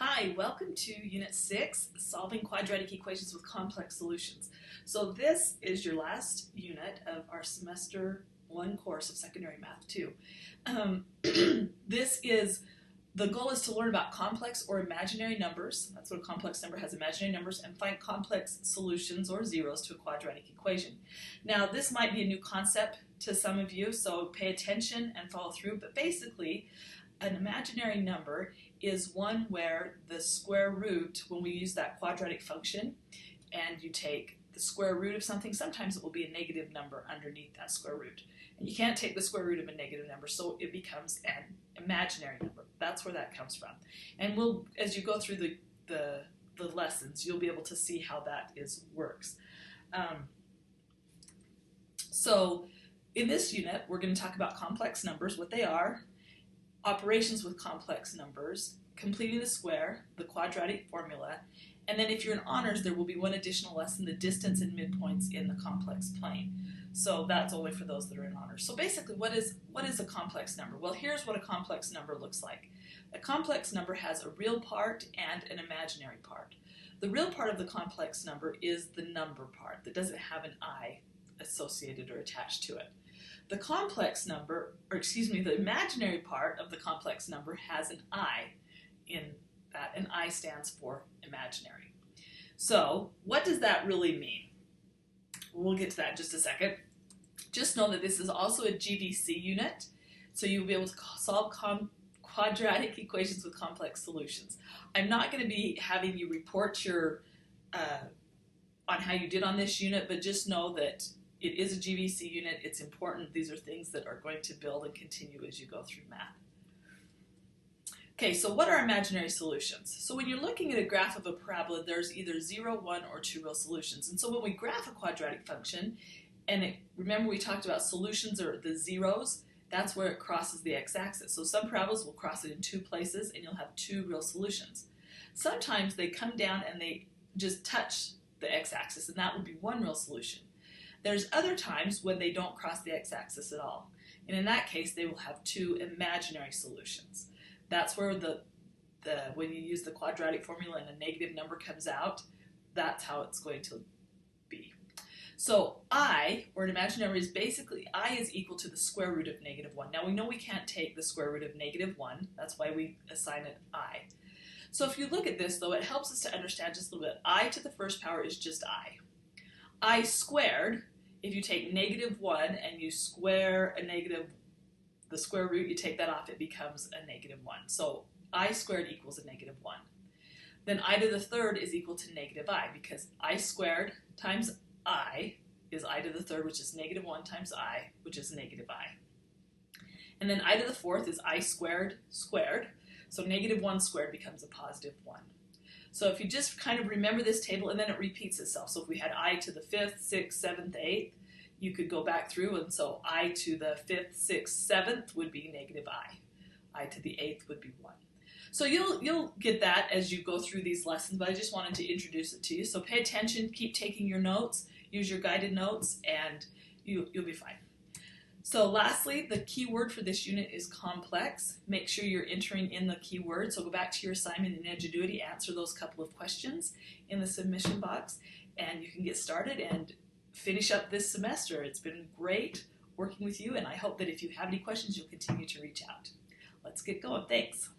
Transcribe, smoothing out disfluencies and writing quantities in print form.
Hi, welcome to Unit 6, Solving Quadratic Equations with Complex Solutions. So this is your last unit of our Semester 1 course of Secondary Math 2. The goal is to learn about complex or imaginary numbers. That's what a complex number has, imaginary numbers, and find complex solutions or zeros to a quadratic equation. Now this might be a new concept to some of you, so pay attention and follow through, but basically an imaginary number is one where the square root, when we use that quadratic function, and you take the square root of something, sometimes it will be a negative number underneath that square root. And you can't take the square root of a negative number, so it becomes an imaginary number. That's where that comes from. And as you go through the lessons, you'll be able to see how that works. So in this unit, we're going to talk about complex numbers, what they are, operations with complex numbers, completing the square, the quadratic formula, and then if you're in honors, there will be one additional lesson, the distance and midpoints in the complex plane. So that's only for those that are in honors. So basically, what is a complex number? Well, here's what a complex number looks like. A complex number has a real part and an imaginary part. The real part of the complex number is the number part that doesn't have an I associated or attached to it. The complex number, the imaginary part of the complex number has an I in that, and I stands for imaginary. So what does that really mean? We'll get to that in just a second. Just know that this is also a GVC unit, so you'll be able to solve quadratic equations with complex solutions. I'm not going to be having you report your on how you did on this unit, but just know that it is a GVC unit. It's important. These are things that are going to build and continue as you go through math. Okay, so what are imaginary solutions? So when you're looking at a graph of a parabola, there's either 0, 1, or 2 real solutions. And so when we graph a quadratic function, and remember we talked about solutions are the zeros, that's where it crosses the x-axis. So some parabolas will cross it in 2 places, and you'll have 2 real solutions. Sometimes they come down and they just touch the x-axis, and that would be 1 real solution. There's other times when they don't cross the x-axis at all. And in that case, they will have 2 imaginary solutions. That's where when you use the quadratic formula and a negative number comes out, that's how it's going to be. So I, or an imaginary, is basically I is equal to the square root of -1. Now we know we can't take the square root of -1. That's why we assign it I. So if you look at this, though, it helps us to understand just a little bit. I to the first power is just I squared, if you take -1 and you square the square root, you take that off, it becomes a -1. So I squared equals a -1. Then I to the third is equal to -I, because I squared times I is I to the third, which is -1 times I, which is -I. And then I to the fourth is I squared squared, so -1 squared becomes a +1. So if you just kind of remember this table, and then it repeats itself. So if we had I to the 5th, 6th, 7th, 8th, you could go back through, and so I to the 5th, 6th, 7th would be -I. I to the 8th would be 1. So you'll get that as you go through these lessons, but I just wanted to introduce it to you. So pay attention, keep taking your notes, use your guided notes, and you'll be fine. So lastly, the key word for this unit is complex. Make sure you're entering in the key word. So go back to your assignment in Edgeduity, answer those couple of questions in the submission box, and you can get started and finish up this semester. It's been great working with you, and I hope that if you have any questions, you'll continue to reach out. Let's get going. Thanks.